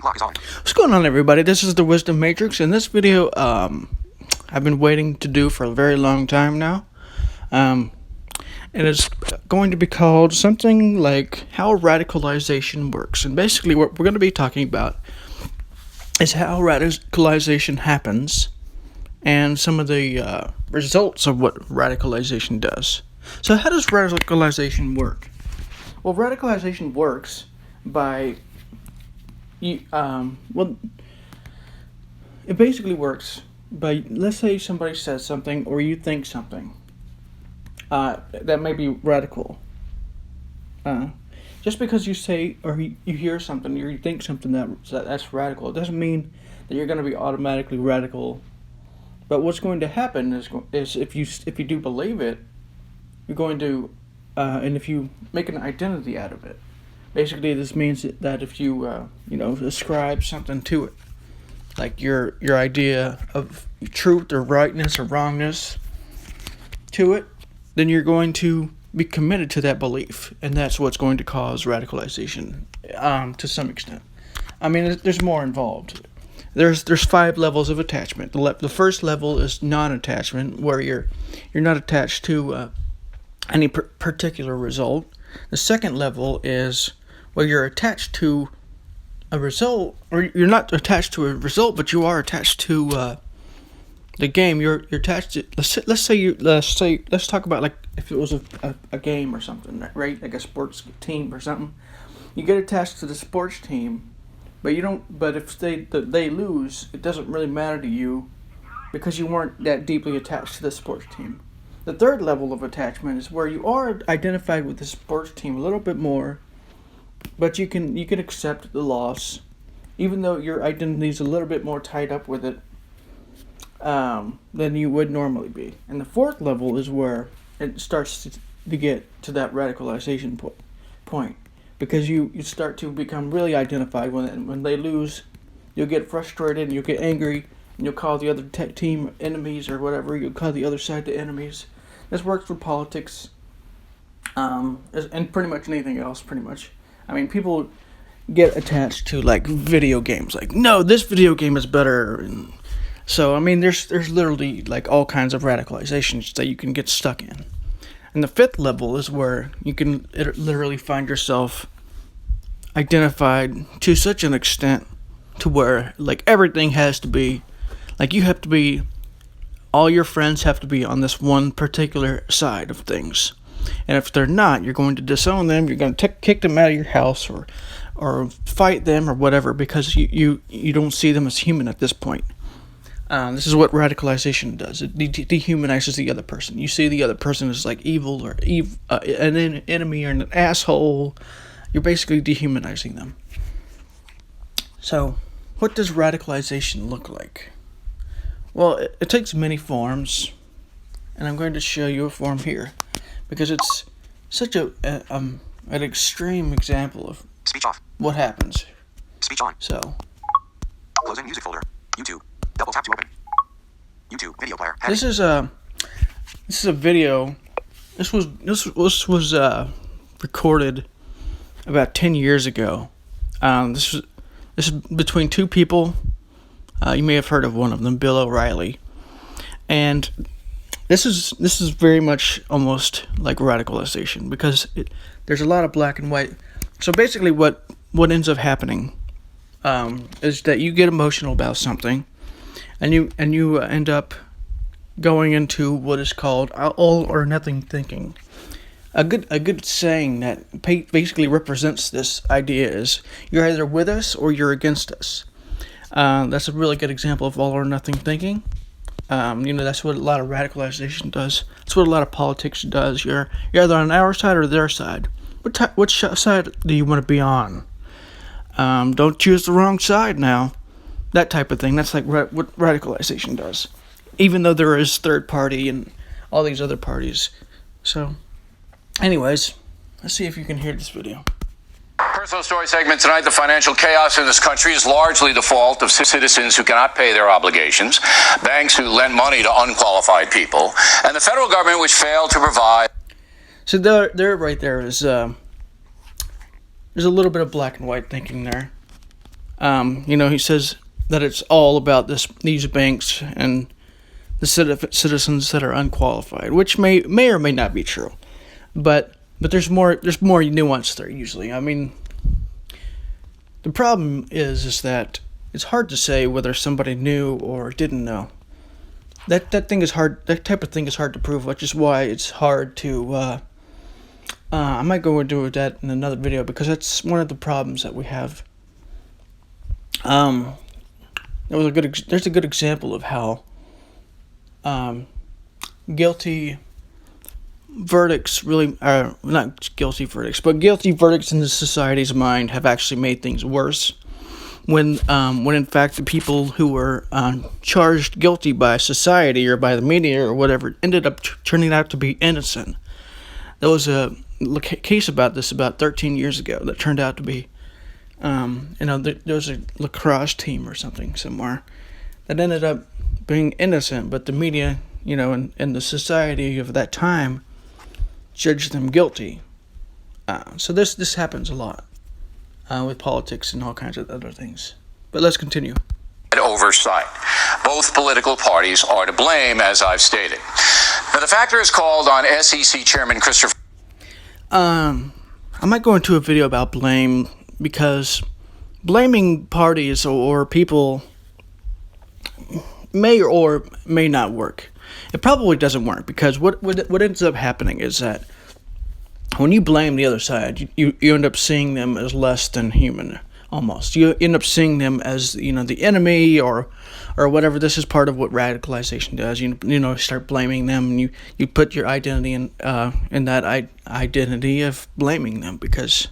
clock is on. What's going on, everybody? This is the Wisdom Matrix. In this video, I've been waiting to do for a very long time now. And it's going to be called something like how radicalization works. And basically what we're going to be talking about is how radicalization happens and some of the results of what radicalization does. So how does radicalization work? Well, radicalization works by it basically works by, let's say somebody says something or you think something that may be radical. Just because you say or you hear something or you think something that's radical, it doesn't mean that you're going to be automatically radical. But what's going to happen is if you do believe it, you're going to and if you make an identity out of it. Basically, this means that if you ascribe something to it, like your idea of truth or rightness or wrongness to it, then you're going to be committed to that belief, and that's what's going to cause radicalization to some extent. I mean, there's more involved. There's 5 levels of attachment. The first level is non-attachment, where you're not attached to any particular result. The second level is where you're attached to a result, or you're not attached to a result, but you are attached to the game. You're attached to. Let's talk about like if it was a game or something, right? Like a sports team or something. You get attached to the sports team, but you don't. But if they lose, it doesn't really matter to you because you weren't that deeply attached to the sports team. The third level of attachment is where you are identified with the sports team a little bit more, but you can accept the loss, even though your identity is a little bit more tied up with it than you would normally be. And the fourth level is where it starts to get to that radicalization point, because you start to become really identified. When they lose, you'll get frustrated and you'll get angry and you'll call the other team enemies or whatever. You'll call the other side the enemies. This works for politics, and pretty much anything else, pretty much. I mean, people get attached to, like, video games. Like, no, this video game is better. And so, I mean, there's literally, like, all kinds of radicalizations that you can get stuck in. And the fifth level is where you can literally find yourself identified to such an extent to where, like, everything has to be, like, you have to be, all your friends have to be on this one particular side of things. And if they're not, you're going to disown them, you're going to kick them out of your house or fight them or whatever, because you don't see them as human at this point. This is what radicalization does. It dehumanizes the other person. You see the other person as like evil or an enemy or an asshole. You're basically dehumanizing them. So, what does radicalization look like? Well, it takes many forms, and I'm going to show you a form here, because it's such an extreme example of Speech off. what happens. Speech on. So, Closing music folder. YouTube. Double tap to open. YouTube video player. this is a video. This was recorded about 10 years ago. This is between two people. You may have heard of one of them, Bill O'Reilly, and this is very much almost like radicalization, because there's a lot of black and white. So basically, what ends up happening is that you get emotional about something, and you end up going into what is called all or nothing thinking. A good saying that basically represents this idea is you're either with us or you're against us. That's a really good example of all or nothing thinking. That's what a lot of radicalization does. That's what a lot of politics does. You're either on our side or their side. Which side do you want to be on? Don't choose the wrong side now. That type of thing. That's like what radicalization does. Even though there is third party and all these other parties. So, anyways, let's see if you can hear this video. Personal story segment tonight. The financial chaos in this country is largely the fault of citizens who cannot pay their obligations, banks who lend money to unqualified people, and the federal government which failed to provide. So there right there is there's a little bit of black and white thinking there. He says that it's all about these banks and the citizens that are unqualified, which may or may not be true, but there's more nuance there usually. I mean, the problem is that it's hard to say whether somebody knew or didn't know. That thing is hard. That type of thing is hard to prove, which is why it's hard to. I might go into that in another video because that's one of the problems that we have. There's a good example of how guilty verdicts really are not guilty verdicts, but guilty verdicts in the society's mind have actually made things worse. When in fact the people who were charged guilty by society or by the media or whatever ended up turning out to be innocent. There was a case about this about 13 years ago that turned out to be, there was a lacrosse team or something somewhere that ended up being innocent, but the media, and the society of that time judged them guilty. So this happens a lot with politics and all kinds of other things. But let's continue. Oversight. Both political parties are to blame, as I've stated. Now, the factor is called on SEC Chairman Christopher. I might go into a video about blame because blaming parties or people may or may not work. It probably doesn't work because what ends up happening is that when you blame the other side, you end up seeing them as less than human, almost. You end up seeing them as, the enemy or whatever. This is part of what radicalization does. You start blaming them, and you put your identity in that identity of blaming them because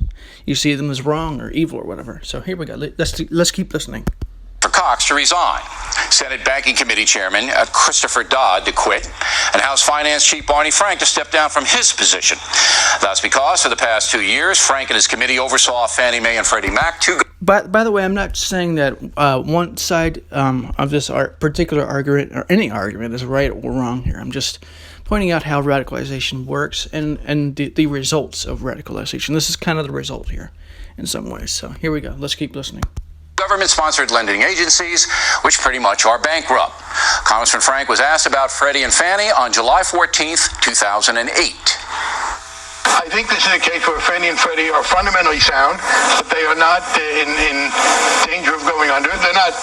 you see them as wrong or evil or whatever. So here we go. Let's keep listening. For Cox to resign, Senate Banking Committee Chairman Christopher Dodd to quit, and House Finance Chief Barney Frank to step down from his position. That's because for the past 2 years, Frank and his committee oversaw Fannie Mae and Freddie Mac. By the way, I'm not saying that one side of this particular argument or any argument is right or wrong here. I'm just pointing out how radicalization works and the results of radicalization. This is kind of the result here in some ways. So here we go. Let's keep listening. Government-sponsored lending agencies, which pretty much are bankrupt. Congressman Frank was asked about Freddie and Fannie on July 14th, 2008. I think this is a case where Fannie and Freddie are fundamentally sound, but they are not in danger of going under. They're not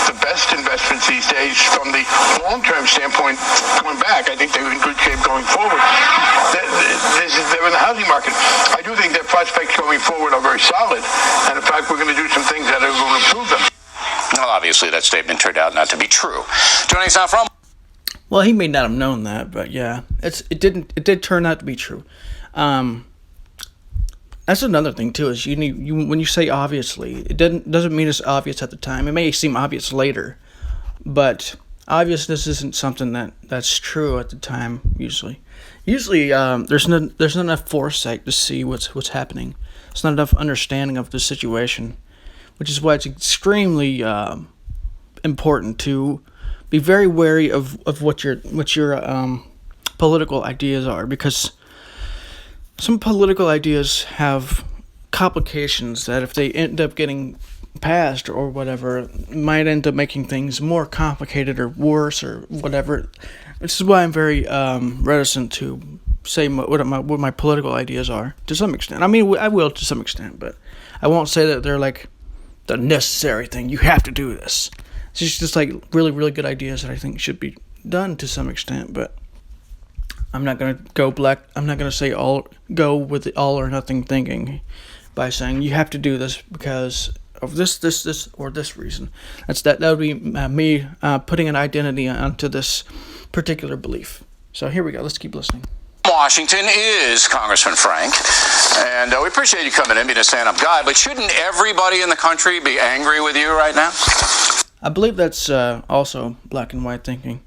the best investments these days from the long-term standpoint. Going back, I think they're in good shape going forward. They're in the housing market. I do think their prospects going forward are very solid, and in fact, we're going to do some things that are going to improve them. Well, obviously, that statement turned out not to be true. Joining us now from... Well, he may not have known that, but yeah, it did turn out to be true. That's another thing too. Is when you say obviously, it doesn't mean it's obvious at the time. It may seem obvious later, but obviousness isn't something that's true at the time. Usually, there's not enough foresight to see what's happening. There's not enough understanding of the situation, which is why it's extremely important to be very wary of what your political ideas are, because some political ideas have complications that if they end up getting passed or whatever, might end up making things more complicated or worse or whatever. This is why I'm very reticent to say what my political ideas are, to some extent. I mean, I will to some extent, but I won't say that they're like the necessary thing. You have to do this. It's just like really, really good ideas that I think should be done to some extent, but I'm not going to go black. I'm not going to say go with the all or nothing thinking by saying you have to do this because of this, or this reason. That would be me putting an identity onto this particular belief. So here we go. Let's keep listening. Washington is Congressman Frank, and we appreciate you coming in, being a stand-up guy, but shouldn't everybody in the country be angry with you right now? I believe that's also black and white thinking.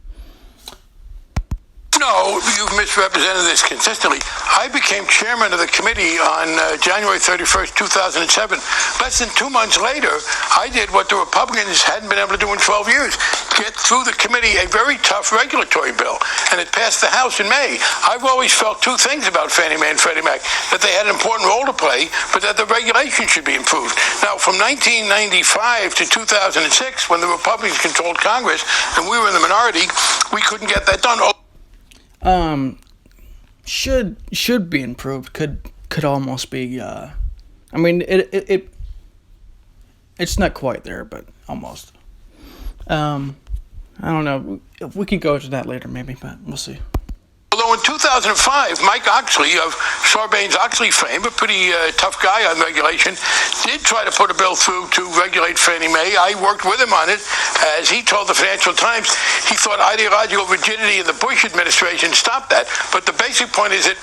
No, you've misrepresented this consistently. I became chairman of the committee on January 31st, 2007. Less than 2 months later, I did what the Republicans hadn't been able to do in 12 years. get through the committee a very tough regulatory bill, and it passed the House in May. I've always felt two things about Fannie Mae and Freddie Mac: that they had an important role to play, but that the regulation should be improved. Now, from 1995 to 2006, when the Republicans controlled Congress and we were in the minority, we couldn't get that done. Should be improved. Could almost be. I mean, it's not quite there, but almost. I don't know. We can go into that later, maybe, but we'll see. Although in 2005, Mike Oxley of Sarbanes-Oxley fame, a pretty tough guy on regulation, did try to put a bill through to regulate Fannie Mae. I worked with him on it. As he told the Financial Times, he thought ideological rigidity in the Bush administration stopped that. But the basic point is that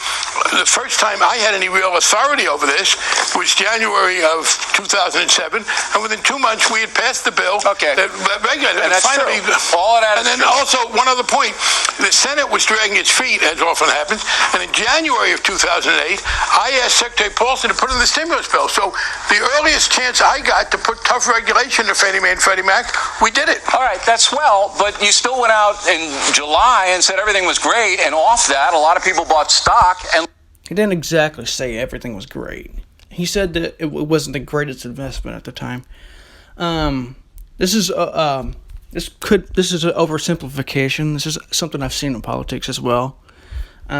the first time I had any real authority over this was January of 2007, and within 2 months we had passed the bill that regulated it. And that's finally, true. All of that and then also, one other point, the Senate was dragging its feet, as often happens, and in January of 2008, I asked Secretary Paulson to put in the stimulus bill. So the earliest chance I got to put tough regulation to Fannie Mae and Freddie Mac, we did it. All right, that's swell, but you still went out in July and said everything was great, and off that, a lot of people bought stock. And He didn't exactly say everything was great. He said that it wasn't the greatest investment at the time. This is an oversimplification. This is something I've seen in politics as well.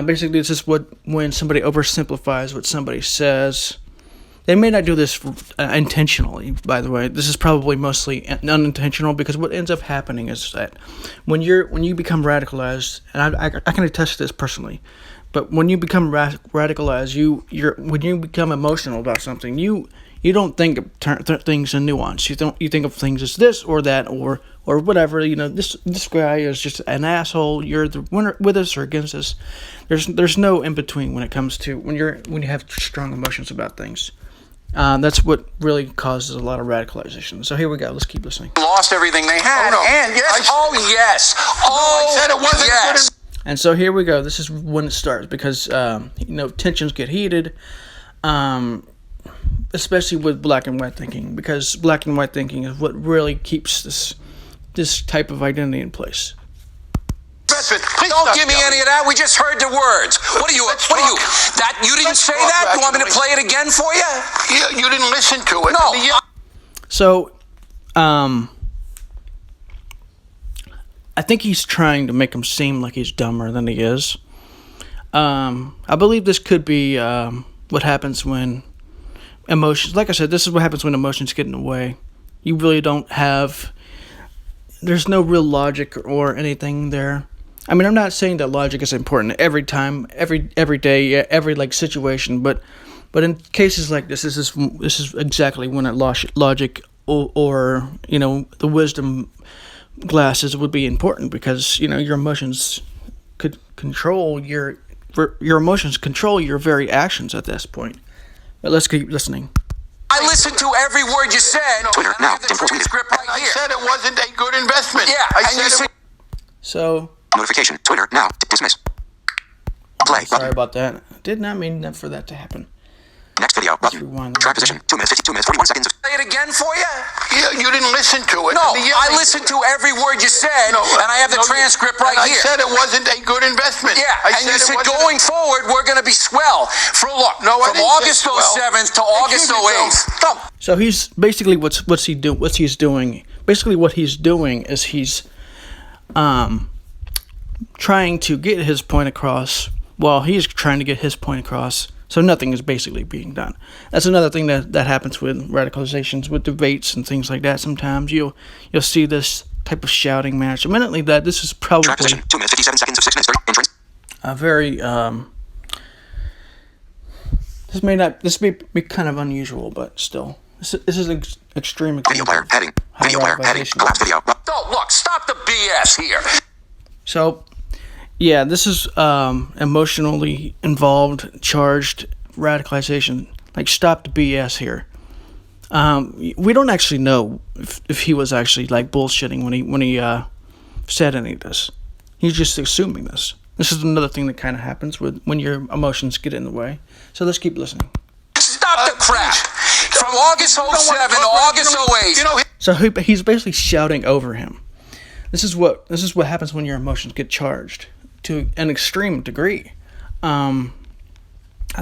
Basically, this is when somebody oversimplifies what somebody says. They may not do this intentionally, by the way. This is probably mostly unintentional, because what ends up happening is that when you become radicalized, and I can attest to this personally, but when you become radicalized, when you become emotional about something, you don't think of things in nuance. You think of things as this or that or whatever. You know, this guy is just an asshole. You're with us or against us. There's no in between when it comes to when you have strong emotions about things. That's what really causes a lot of radicalization. So here we go. Let's keep listening. lost everything they had. Oh, no. And yes, I said it wasn't yes. And so here we go. This is when it starts, because tensions get heated. Especially with black and white thinking, because black and white thinking is what really keeps this type of identity in place. Don't give me any of that. We just heard the words. What are you? That you didn't say that? You want me to play it again for you? You didn't listen to it. No. So, I think he's trying to make him seem like he's dumber than he is. I believe this could be what happens when emotions, like I said, this is what happens when emotions get in the way. You really don't have, there's no real logic or anything there. I mean, I'm not saying that logic is important every time, every day, every situation, but in cases like this is exactly when logic or the wisdom glasses would be important, because your emotions could control your emotions control your very actions at this point. But let's keep listening. I listened to every word you said. Twitter, now, Tim Pool tweeted. Script right I here. said it wasn't a good investment. Yeah, and you said. So, Notification. Twitter, now, dismiss. Play. sorry Button. about that. I did not mean for that to happen. Next video. Button. rewind. Track position. 2 minutes, 52 minutes, 41 seconds. Say it again for you? You didn't listen to it. No, I listened to every word you said, and I have the transcript right and here. I said it wasn't a good investment. Yeah, and you said going forward, we're going to be swell. Look, No, I from didn't say August swell. 07th to August Excuse me, 08th. No. So he's basically what he's doing. Basically, what he's doing is he's trying to get his point across. Well, he's trying to get his point across. So nothing is basically being done. That's another thing that happens with radicalizations, with debates and things like that. Sometimes you'll see this type of shouting match. Admittedly, that this is probably Track position. 2 minutes, 57 seconds of 6 minutes, 30. Entrance. a very this may be kind of unusual, but still, this is an extreme Video player. Heading. Video player. Heading. Collapse video. Don't look. Stop the BS here. So, yeah, this is emotionally involved, charged radicalization. Like, stop the BS here. We don't actually know if he was actually bullshitting when he said any of this. He's just assuming this. This is another thing that kind of happens when your emotions get in the way. So let's keep listening. Stop the crap. From August 07 to August 08. So he's basically shouting over him. this is what happens when your emotions get charged to an extreme degree. I've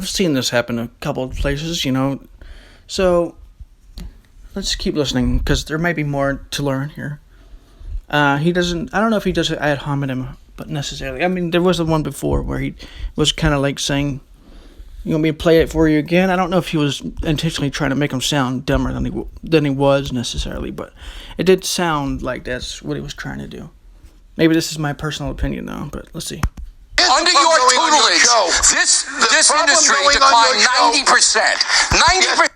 seen this happen a couple of places, So let's keep listening because there may be more to learn here. He doesn't. I don't know if he does it ad hominem, but necessarily. I mean, there was the one before where he was kind of like saying, "You want me to play it for you again?" I don't know if he was intentionally trying to make him sound dumber than he was necessarily, but it did sound like that's what he was trying to do. Maybe this is my personal opinion though, but let's see. Under your tutelage, this industry declined 90%. 90%.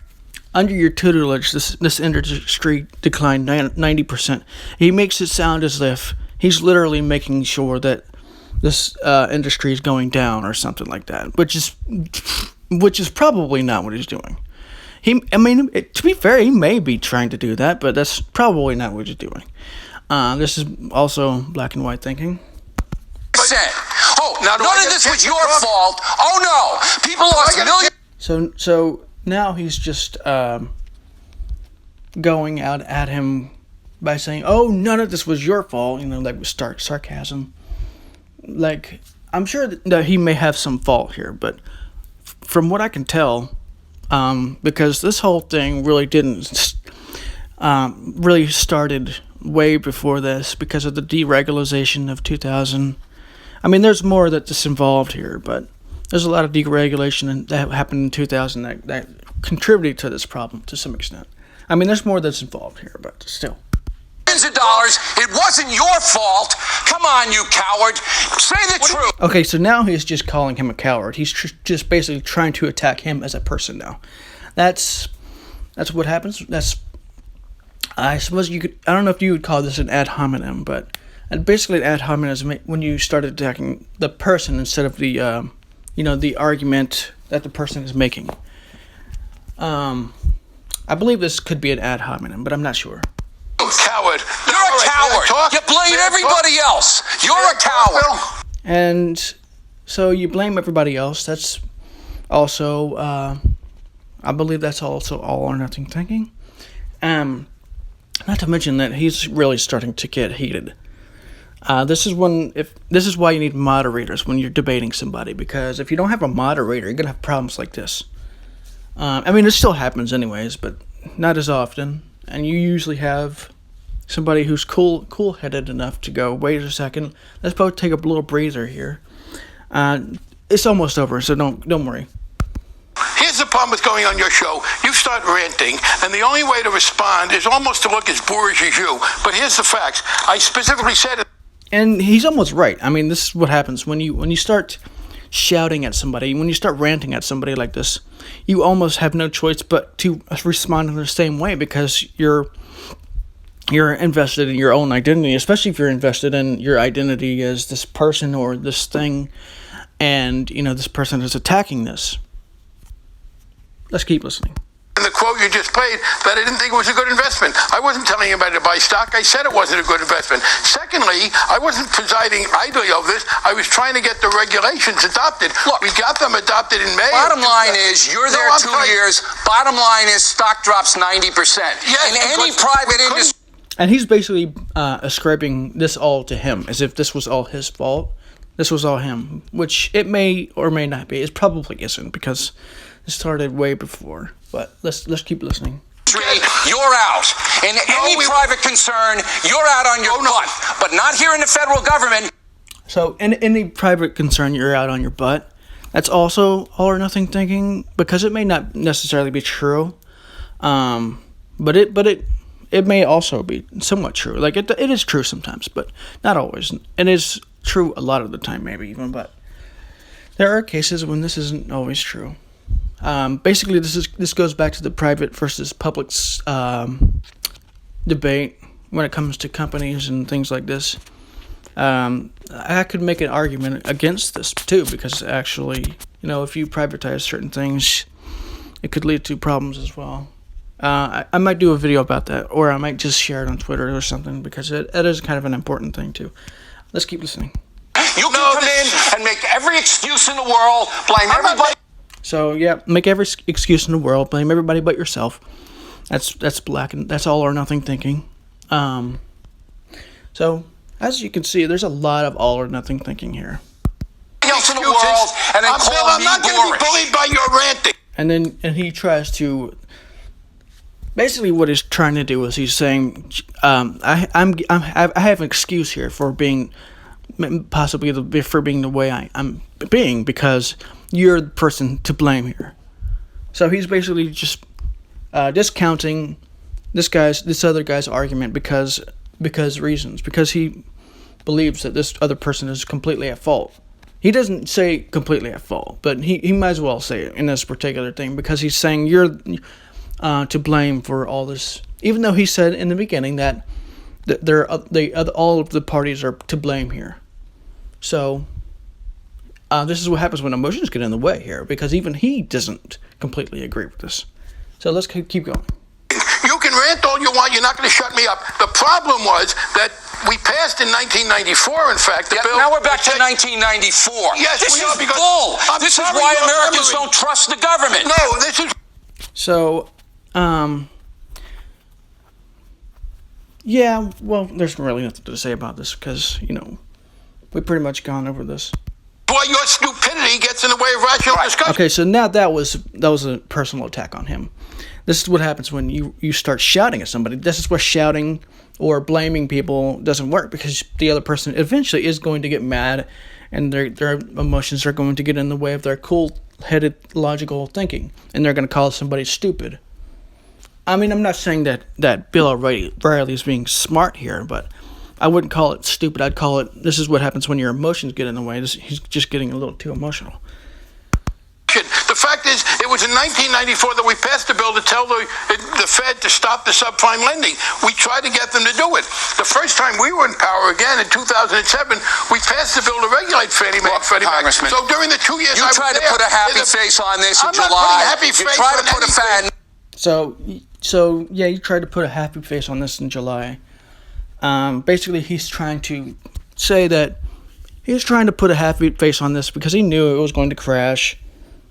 Under your tutelage, this industry declined 90%. He makes it sound as if he's literally making sure that this industry is going down or something like that, which is probably not what he's doing. To be fair, he may be trying to do that, but that's probably not what he's doing. This is also black and white thinking. Oh, none of this was your fault. Oh no, people lost millions. So now he's just going out at him by saying, "Oh, none of this was your fault." Like with stark sarcasm. Like, I'm sure that he may have some fault here, but from what I can tell, because this whole thing really didn't really started way before this because of the deregulation of 2000. I mean, there's more that's involved here, but there's a lot of deregulation that happened in 2000 that contributed to this problem to some extent. I mean, there's more that's involved here, but still. Millions of dollars. It wasn't your fault. Come on, you coward. Say the truth. Okay, so now he's just calling him a coward. He's just basically trying to attack him as a person now. That's what happens. I suppose you could. I don't know if you would call this an ad hominem, but basically an ad hominem is when you start attacking the person instead of the the argument that the person is making. I believe this could be an ad hominem, but I'm not sure. Coward. You're a coward. You blame everybody else. You're a coward. And so you blame everybody else. That's also, I believe that's also all or nothing thinking. Not to mention that he's really starting to get heated. This is why you need moderators when you're debating somebody, because if you don't have a moderator, you're gonna have problems like this. I mean, it still happens anyways, but not as often. And you usually have somebody who's cool-headed enough to go, wait a second, let's both take a little breather here. It's almost over, so don't worry. Here's the problem with going on your show. You start ranting, and the only way to respond is almost to look as boorish as you. But here's the facts. I specifically said it. And he's almost right. I mean, this is what happens when you start shouting at somebody, when you start ranting at somebody like this, you almost have no choice but to respond in the same way, because you're invested in your own identity, especially if you're invested in your identity as this person or this thing, and this person is attacking this. Let's keep listening. In the quote you just played, that I didn't think it was a good investment. I wasn't telling anybody to buy stock. I said it wasn't a good investment. Secondly, I wasn't presiding idly over this. I was trying to get the regulations adopted. Look, we got them adopted in May. Bottom line is, you're there 2 years. Bottom line is, stock drops 90%. Yes, in any private industry. And he's basically ascribing this all to him, as if this was all his fault. This was all him, which it may or may not be. It probably isn't, because it started way before. But let's keep listening. You're out. In any private concern, you're out on your butt. But not here in the federal government. So in any private concern, you're out on your butt. That's also all or nothing thinking, because it may not necessarily be true. But it may also be somewhat true. Like it is true sometimes, but not always. It is true a lot of the time, maybe even. But there are cases when this isn't always true. Basically, this goes back to the private versus public debate when it comes to companies and things like this. I could make an argument against this too, because actually, if you privatize certain things, it could lead to problems as well. I might do a video about that, or I might just share it on Twitter or something, because it is kind of an important thing too. Let's keep listening. You can come in and make every excuse in the world, blame everybody. So yeah, make every excuse in the world, blame everybody but yourself. That's black, and that's all or nothing thinking. So As you can see, there's a lot of all or nothing thinking here. Else in the world, and then call Bill, I'm me not going to be boorish. bullied by your ranting. And he tries to. Basically, what he's trying to do is he's saying, I have an excuse here for being, possibly for being the way I'm being, because you're the person to blame here. So he's basically just discounting this other guy's argument because he believes that this other person is completely at fault. He doesn't say completely at fault, but he might as well say it in this particular thing, because he's saying you're to blame for all this, even though he said in the beginning that all of the parties are to blame here. So this is what happens when emotions get in the way here, because even he doesn't completely agree with this. So let's keep going. You can rant all you want. You're not going to shut me up. The problem was that we passed in 1994, in fact, the bill. Now we're back to 1994. Yes, this we is are, because bull. I'm This is sorry, why your Americans memory. don't trust the government. No, this is. So, yeah, well, there's really nothing to say about this, because, we've pretty much gone over this. Why your stupidity gets in the way of rational discussion. Okay, so now that was a personal attack on him. This is what happens when you start shouting at somebody. This is where shouting or blaming people doesn't work, because the other person eventually is going to get mad, and their emotions are going to get in the way of their cool-headed, logical thinking, and they're going to call somebody stupid. I mean, I'm not saying that Bill O'Reilly is being smart here, but I wouldn't call it stupid. I'd call it, this is what happens when your emotions get in the way. He's just getting a little too emotional. The fact is, it was in 1994 that we passed a bill to tell the Fed to stop the subprime lending. We tried to get them to do it. The first time we were in power again in 2007, we passed the bill to regulate Fannie Mae and Freddie Mac. Congressman, So during the 2 years you I was tried to there, put a happy face on this in I'm not July. putting a happy You face tried on to put a anything. So yeah, you tried to put a happy face on this in July. Basically, he's trying to say that he's trying to put a happy face on this because he knew it was going to crash.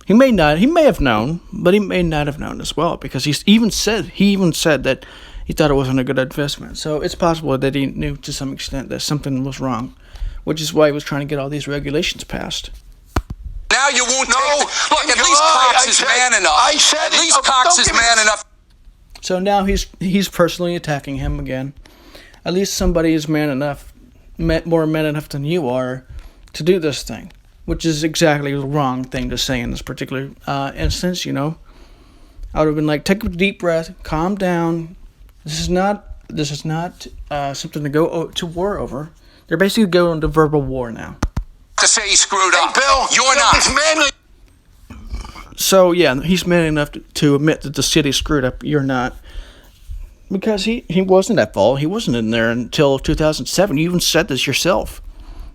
He may have known, but he may not have known as well, because he even said that he thought it wasn't a good investment. So it's possible that he knew to some extent that something was wrong, which is why he was trying to get all these regulations passed. Now you won't No, take the, look, in at least July, Cox I is said- man enough. I said at it- least oh, Cox don't is give me man this. enough. So now he's personally attacking him again. At least somebody is more man enough than you are to do this thing, which is exactly the wrong thing to say in this particular instance. I would have been like, take a deep breath, calm down. This is not something to go to war over. They're basically going to verbal war now. To say he screwed up. Bill, You're not. It's manly. So yeah, he's man enough to admit that the city screwed up. You're not. Because he wasn't at fault. He wasn't in there until 2007. You even said this yourself.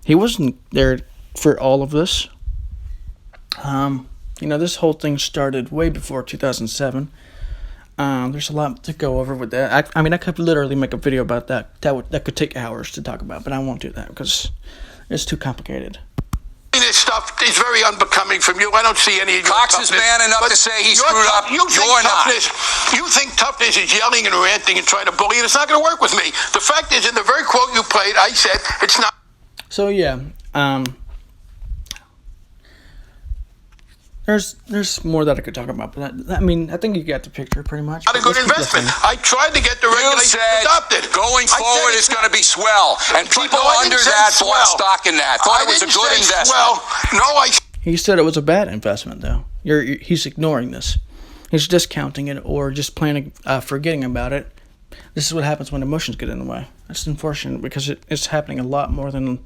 He wasn't there for all of this. This whole thing started way before 2007. There's a lot to go over with that. I could literally make a video about that. That could take hours to talk about, but I won't do that because it's too complicated. This stuff is very unbecoming from you. I don't see any of your Cox is toughness. man enough But to say he you're screwed tough- up. You think You're not. You think toughness is yelling and ranting and trying to bully, and it's not going to work with me. The fact is, in the very quote you played, I said it's not. So yeah, there's more that I could talk about, but I think you got the picture pretty much. Not a good Let's keep investment. listening. I tried to get the You regulations said adopted. going I said forward it's is going to be swell, and But people no, I under didn't say that bought swell. stock in that. Thought it was a didn't good say investment. swell. No, He said it was a bad investment, though. He's ignoring this. He's discounting it or just forgetting about it. This is what happens when emotions get in the way. It's unfortunate because it's happening a lot more than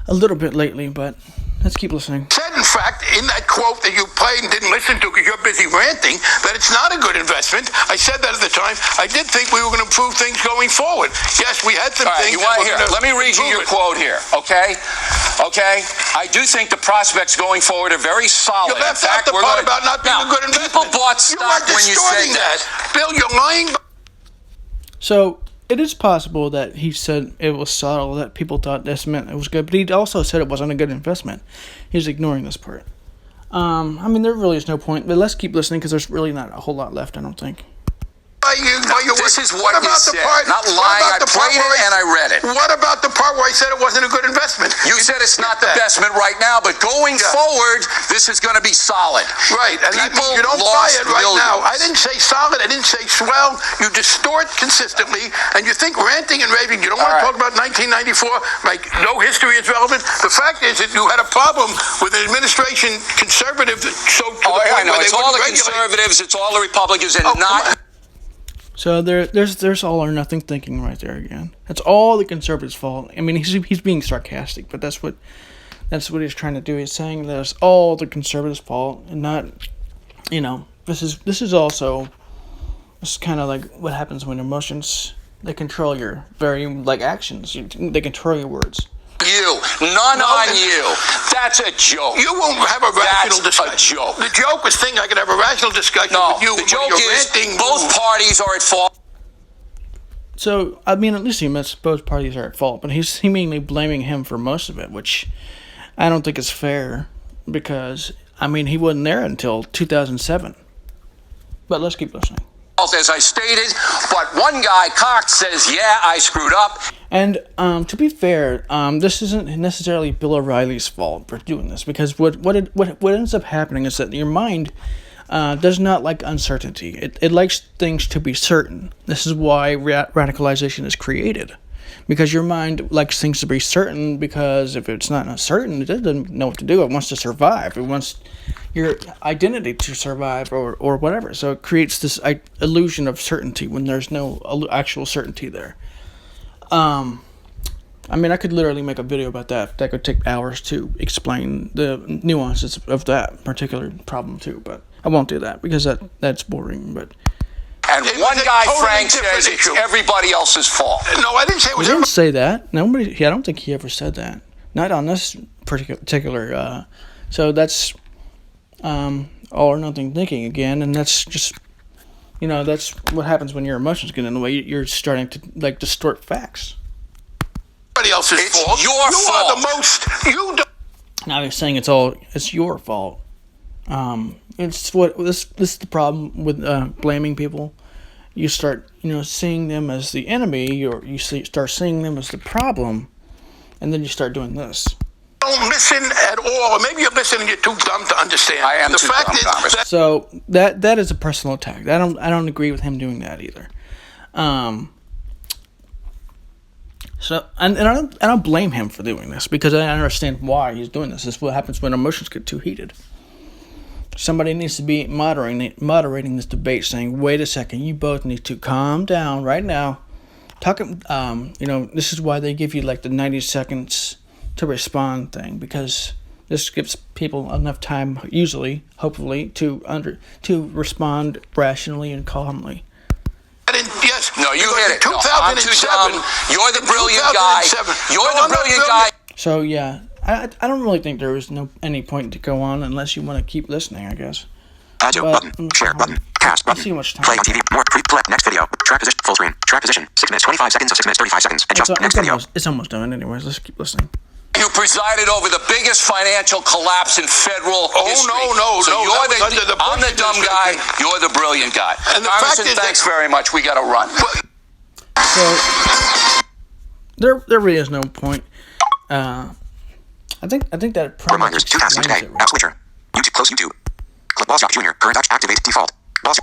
a little bit lately, but let's keep listening. said, in fact, in that quote that you played and didn't listen to because you're busy ranting, that it's not a good investment. I said that at the time. I did think we were going to improve things going forward. Yes, we had some All right, things. you want to that hear? were gonna Let me read you your improve it. quote here, okay? Okay? I do think the prospects going forward are very solid. You left In out fact, the we're part gonna- about not being Now, a good investment. people bought You stock are when you said distorting that. Bill, you're lying. So it is possible that he said it was subtle, that people thought this meant it was good, but he also said it wasn't a good investment. He's ignoring this part. There really is no point, but let's keep listening because there's really not a whole lot left, I don't think. This is what you about the said. part- Not what lying. about I the part played where it and I read it. What about the where I said it wasn't a good investment. You said it's not the investment right now, but going forward, this is going to be solid. Right, and that means you don't buy it right now. I didn't say solid, I didn't say swell. You distort consistently, and you think ranting and raving. You don't want to talk about 1994, like no history is relevant. The fact is that you had a problem with an administration conservative, so to the point I know. where It's they all the wouldn't regulate. conservatives, it's all the Republicans, and not... So there's all or nothing thinking right there again. That's all the conservatives' fault. I mean, he's being sarcastic, but that's what he's trying to do. He's saying that it's all the conservatives' fault, and not, this is also, it's kind of like what happens when emotions, they control your very actions. They control your words. You, none on you. That's a joke. You won't have a rational discussion. That's a joke. The joke was thinking I could have a rational discussion with you. The joke is both parties are at fault. So, I mean, at least he admits both parties are at fault, but he's seemingly blaming him for most of it, which I don't think is fair, because, I mean, he wasn't there until 2007. But let's keep listening. As I stated, but one guy, Cox, says, yeah, I screwed up. And to be fair, this isn't necessarily Bill O'Reilly's fault for doing this, because what ends up happening is that your mind does not like uncertainty. It likes things to be certain. This is why radicalization is created, because your mind likes things to be certain, because if it's not certain, it doesn't know what to do. It wants to survive. It wants your identity to survive or whatever. So it creates this illusion of certainty when there's no actual certainty there. I mean, I could literally make a video about that. That could take hours to explain the nuances of that particular problem too, but I won't do that because that's boring. But and one guy, Frank, says it's everybody else's fault. No, I didn't say it was. He didn't say that. Nobody. I don't think he ever said that. Not on this particular. So that's all or nothing thinking again, and that's just. That's what happens when your emotions get in the way. You're starting to distort facts. Everybody else's fault. Your you fault. are the most. You don't. Now he's saying it's your fault. It's this is the problem with blaming people. You start seeing them as the enemy, or you start seeing them as the problem, and then you start doing this. Don't listen at all, or maybe you're listening and you're too dumb to understand. I am the too fact dumb, is Thomas. that So that is a personal attack. I don't agree with him doing that either. So I don't blame him for doing this, because I understand why he's doing this. This is what happens when emotions get too heated. Somebody needs to be moderating this debate, saying, "Wait a second, you both need to calm down right now." This is why they give you the 90 seconds to respond thing, because this gives people enough time, usually, hopefully, to respond rationally and calmly. yes, No, you hit it. No, 2007. I'm too dumb. You're the brilliant guy. 2007. You're No, the I'm not brilliant guy. So yeah, I don't really think there is any point to go on unless you want to keep listening, I guess. Add to But, button. Share button. Cast let's button. see how much time. Play on TV. More. Play. Next video. Track position. Full screen. Track position. 6 minutes 25 seconds of 6 minutes 35 seconds. Adjust. Next video. It's almost done anyways. Let's keep listening. You presided over the biggest financial collapse in federal history. no. So That was under the I'm the Bush dumb guy. administration. You're the brilliant guy. And the fact Congressman, is that- thanks very much. We got to run. So there really is no point. I think that pretty much Reminders. 2000 explains today. it. App switcher. YouTube. Close YouTube. Clip Boss Jock Jr. Current activate default. Boss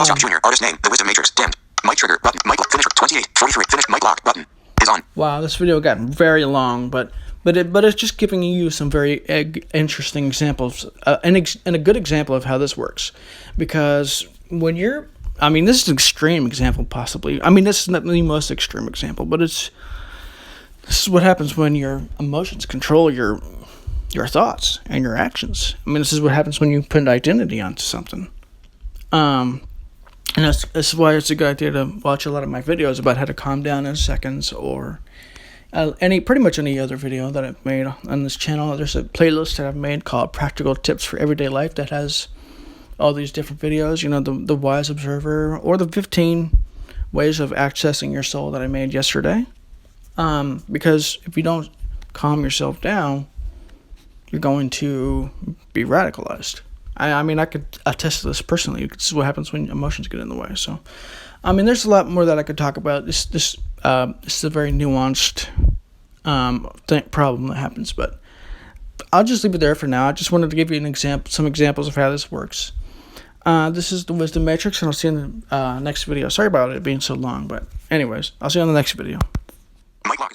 Jock Jr. Artist name. The Wisdom Matrix. Dimmed. Mic trigger button. Mic lock. Finisher. 28. 43. Finish. Mic lock button is on. Wow, this video got very long, but it's just giving you some very interesting examples, and a good example of how this works, because when you're, this is an extreme example possibly. This is not the most extreme example, but this is what happens when your emotions control your thoughts and your actions. This is what happens when you put an identity onto something. And that's why it's a good idea to watch a lot of my videos about how to calm down in seconds, or pretty much any other video that I've made on this channel. There's a playlist that I've made called Practical Tips for Everyday Life that has all these different videos. The Wise Observer, or the 15 ways of accessing your soul that I made yesterday. Because if you don't calm yourself down, you're going to be radicalized. I could attest to this personally. This is what happens when emotions get in the way. So, there's a lot more that I could talk about. This is a very nuanced problem that happens. But I'll just leave it there for now. I just wanted to give you some examples of how this works. This is the Wisdom Matrix, and I'll see you in the next video. Sorry about it being so long, but anyways, I'll see you on the next video. Mic lock.